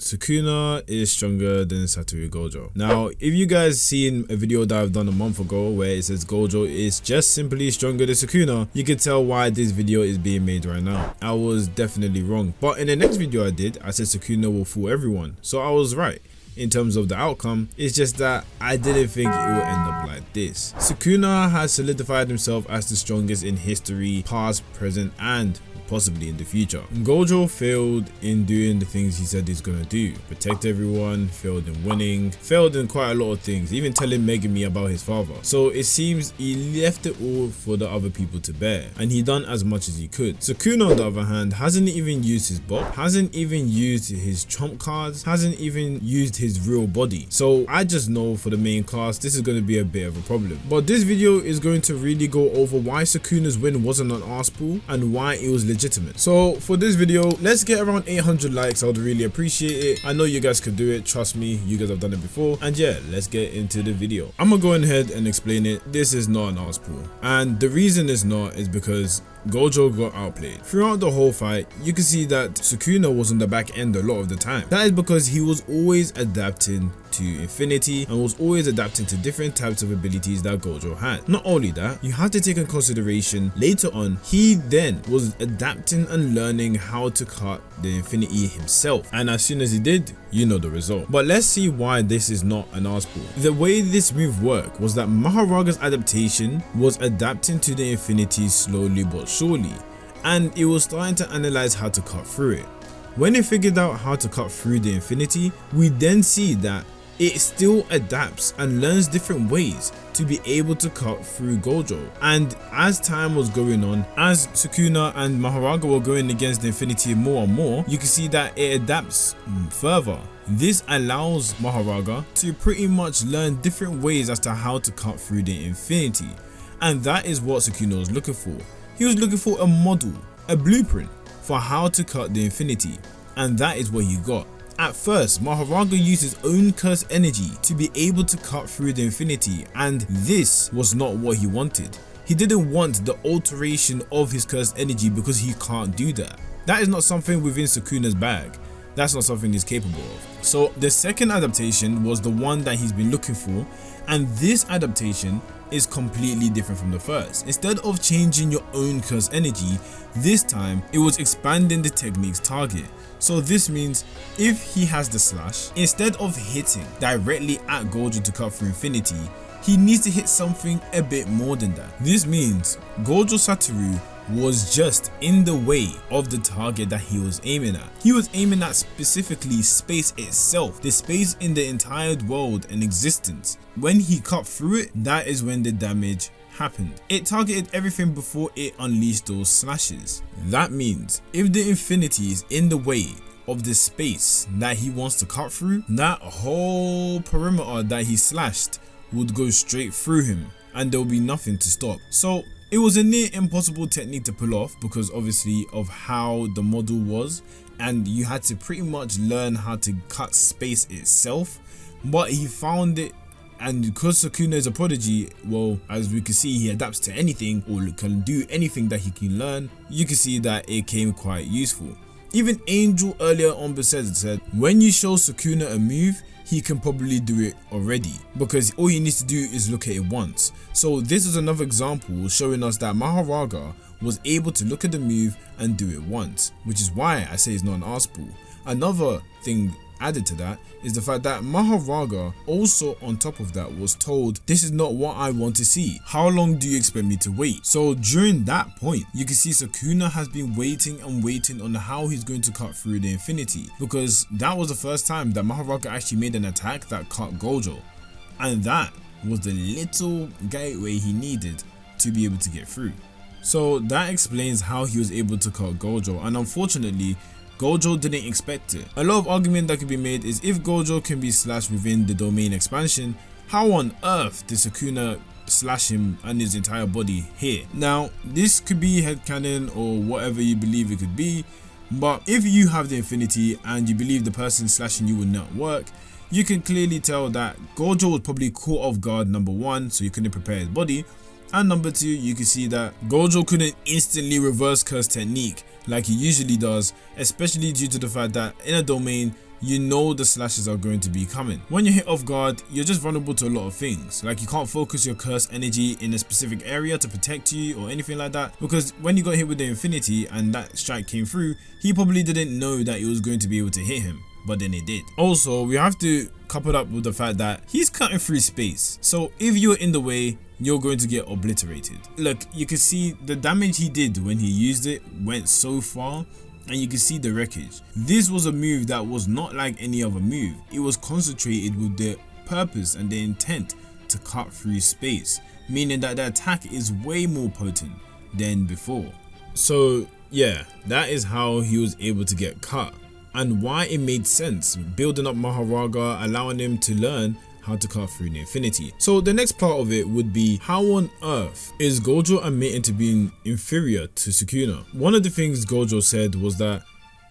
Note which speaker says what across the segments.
Speaker 1: Sukuna is stronger than Satoru Gojo. Now, if you guys seen a video that I've done a month ago where it says Gojo is just simply stronger than Sukuna, you can tell why this video is being made right now. I was definitely wrong. But in the next video I did, I said Sukuna will fool everyone. So I was right in terms of the outcome. It's just that I didn't think it would end up like this. Sukuna has solidified himself as the strongest in history, past, present, and possibly in the future. Gojo failed in doing the things he said he's gonna do. Protect everyone, failed in winning, failed in quite a lot of things, even telling Megumi about his father. So it seems he left it all for the other people to bear, and he done as much as he could. Sukuna on the other hand hasn't even used his bop, hasn't even used his trump cards, hasn't even used his real body. So I just know for the main class this is going to be a bit of a problem. But this video is going to really go over why Sukuna's win wasn't an arse pull and why it was legitimate. So for this video, let's get around 800 likes. I would really appreciate it. I know you guys could do it, trust me, you guys have done it before. And yeah, let's get into the video. I'm gonna go ahead and explain it. This is not an arse pull, and the reason it's not is because Gojo got outplayed. Throughout the whole fight, you can see that Sukuna was on the back end a lot of the time. That is because he was always adapting to infinity and was always adapting to different types of abilities that Gojo had. Not only that, you have to take in consideration later on, he then was adapting and learning how to cut the infinity himself. And as soon as he did, you know the result. But let's see why this is not an arse pull. The way this move worked was that Maharaga's adaptation was adapting to the infinity slowly but surely, and it was starting to analyze how to cut through it. When it figured out how to cut through the infinity, we then see that it still adapts and learns different ways to be able to cut through Gojo. And as time was going on, as Sukuna and Maharaga were going against the infinity more and more, you can see that it adapts further. This allows Maharaga to pretty much learn different ways as to how to cut through the infinity. And that is what Sukuna was looking for. He was looking for a model, a blueprint for how to cut the infinity. And that is what he got. At first, Maharaga used his own cursed energy to be able to cut through the infinity, and this was not what he wanted. He didn't want the alteration of his cursed energy because he can't do that. That is not something within Sukuna's bag. That's not something he's capable of. So the second adaptation was the one that he's been looking for, and this adaptation is completely different from the first. Instead of changing your own cursed energy, this time it was expanding the technique's target. So this means if he has the slash, instead of hitting directly at Gojo to cut through infinity, he needs to hit something a bit more than that. This means Gojo Satoru was just in the way of the target that he was aiming at. He was aiming at specifically space itself, the space in the entire world and existence. When he cut through it, that is when the damage happened. It targeted everything before it unleashed those slashes. That means if the infinity is in the way of the space that he wants to cut through, that whole perimeter that he slashed would go straight through him and there will be nothing to stop. So it was a near impossible technique to pull off because obviously of how the model was, and you had to pretty much learn how to cut space itself, but he found it. And because Sukuna is a prodigy, well, as we can see, he adapts to anything or can do anything that he can learn. You can see that it came quite useful. Even Angel earlier on said, when you show Sukuna a move, he can probably do it already because all he needs to do is look at it once. So this is another example showing us that Maharaga was able to look at the move and do it once, which is why I say it's not an arse pull. Another thing added to that is the fact that Maharaga also on top of that was told, this is not what I want to see. How long do you expect me to wait? So during that point, you can see Sukuna has been waiting and waiting on how he's going to cut through the infinity, because that was the first time that Maharaga actually made an attack that cut Gojo, and that was the little gateway he needed to be able to get through. So that explains how he was able to cut Gojo, and unfortunately Gojo didn't expect it. A lot of argument that could be made is if Gojo can be slashed within the domain expansion, how on earth did Sukuna slash him and his entire body here? Now, this could be headcanon or whatever you believe it could be, but if you have the infinity and you believe the person slashing you will not work, you can clearly tell that Gojo was probably caught off guard, number one, so he couldn't prepare his body, and number two, you can see that Gojo couldn't instantly reverse curse technique like he usually does, especially due to the fact that in a domain you know the slashes are going to be coming. When you're hit off guard, you're just vulnerable to a lot of things. Like you can't focus your curse energy in a specific area to protect you or anything like that, because when you got hit with the infinity and that strike came through, he probably didn't know that it was going to be able to hit him, but then it did. Also, we have to couple up with the fact that he's cutting through space, so if you're in the way, you're going to get obliterated. Look, you can see the damage he did when he used it went so far, and you can see the wreckage. This was a move that was not like any other move. It was concentrated with the purpose and the intent to cut through space, meaning that the attack is way more potent than before. So yeah, that is how he was able to get cut, and why it made sense, building up Maharaga, allowing him to learn how to cut through the infinity. So the next part of it would be, how on earth is Gojo admitting to being inferior to Sukuna? One of the things Gojo said was that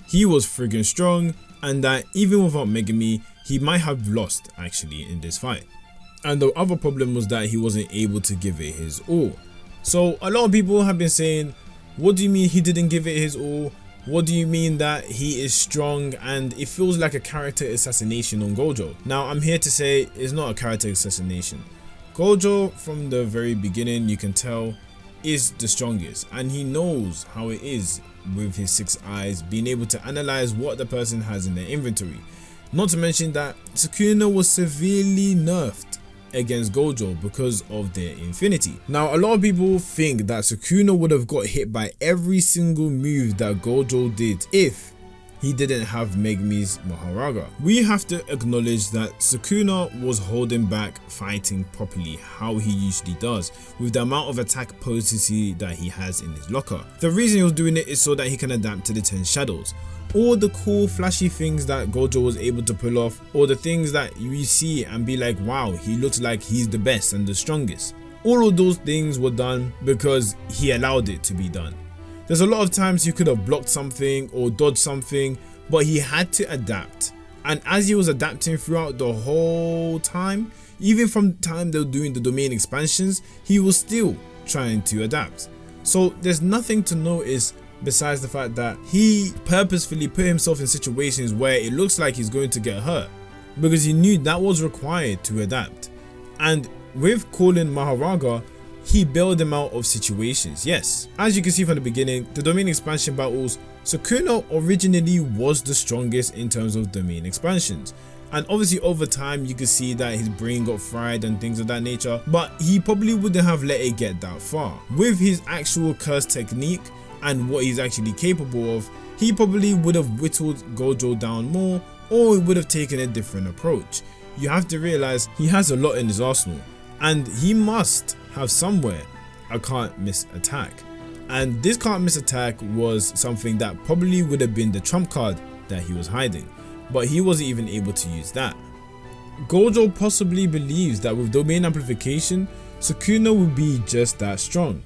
Speaker 1: he was friggin' strong, and that even without Megami, he might have lost actually in this fight. And the other problem was that he wasn't able to give it his all. So a lot of people have been saying, what do you mean he didn't give it his all? What do you mean that he is strong? And it feels like a character assassination on Gojo. Now I'm here to say it's not a character assassination. Gojo, from the very beginning, you can tell, is the strongest, and he knows how it is with his 6 eyes, being able to analyze what the person has in their inventory. Not to mention that Sukuna was severely nerfed against Gojo because of their infinity. Now a lot of people think that Sukuna would have got hit by every single move that Gojo did if he didn't have Megami's Maharaga. We have to acknowledge that Sukuna was holding back fighting properly how he usually does, with the amount of attack potency that he has in his locker. The reason he was doing it is so that he can adapt to the 10 shadows. All the cool flashy things that Gojo was able to pull off, or the things that you see and be like, wow, he looks like he's the best and the strongest. All of those things were done because he allowed it to be done. There's a lot of times he could have blocked something or dodged something, but he had to adapt. And as he was adapting throughout the whole time, even from the time they were doing the domain expansions, he was still trying to adapt. So there's nothing to notice besides the fact that he purposefully put himself in situations where it looks like he's going to get hurt, because he knew that was required to adapt. And with calling Maharaga, he bailed him out of situations. Yes, as you can see from the beginning, the domain expansion battles, Sukuna originally was the strongest in terms of domain expansions. And obviously over time you can see that his brain got fried and things of that nature, but he probably wouldn't have let it get that far. With his actual curse technique and what he's actually capable of, he probably would have whittled Gojo down more, or he would have taken a different approach. You have to realize he has a lot in his arsenal, and he must have somewhere a can't miss attack. And this can't miss attack was something that probably would have been the trump card that he was hiding, but he wasn't even able to use that. Gojo possibly believes that with domain amplification, Sukuna will be just that strong.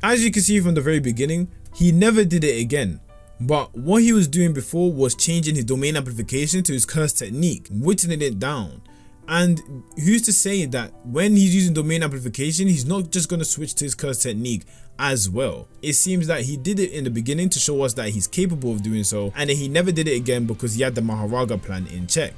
Speaker 1: As you can see from the very beginning, he never did it again, but what he was doing before was changing his domain amplification to his curse technique, whittling it down. And who's to say that when he's using domain amplification, he's not just going to switch to his curse technique as well. It seems that he did it in the beginning to show us that he's capable of doing so, and then he never did it again because he had the Maharaga plan in check.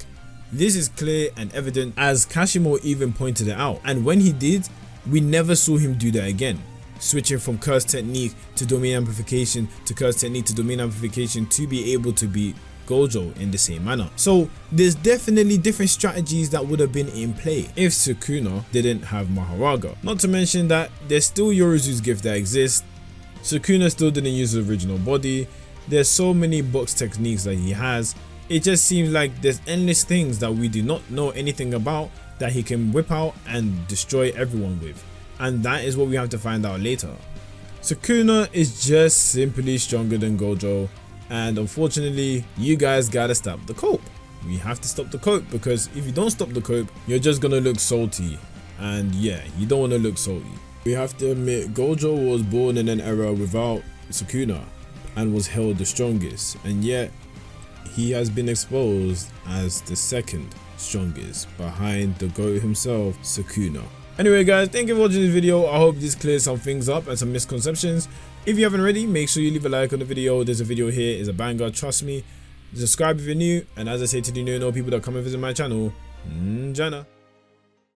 Speaker 1: This is clear and evident, as Kashimo even pointed it out, and when he did, we never saw him do that again, switching from curse technique to domain amplification to curse technique to domain amplification to be able to beat Gojo in the same manner. So there's definitely different strategies that would have been in play if Sukuna didn't have Maharaga. Not to mention that there's still Yorozu's gift that exists. Sukuna still didn't use the original body. There's so many box techniques that he has. It just seems like there's endless things that we do not know anything about that he can whip out and destroy everyone with. And that is what we have to find out later. Sukuna is just simply stronger than Gojo, and unfortunately you guys gotta stop the cope. We have to stop the cope, because if you don't stop the cope, you're just gonna look salty, and yeah, you don't want to look salty. We have to admit, Gojo was born in an era without Sukuna and was held the strongest, and yet he has been exposed as the second strongest behind the GOAT himself, Sukuna. Anyway guys, thank you for watching this video. I hope this clears some things up and some misconceptions. If you haven't already, make sure you leave a like on the video. There's a video here, is a banger, trust me. Subscribe if you're new, and as I say to the new and old people that come and visit my channel, Jana.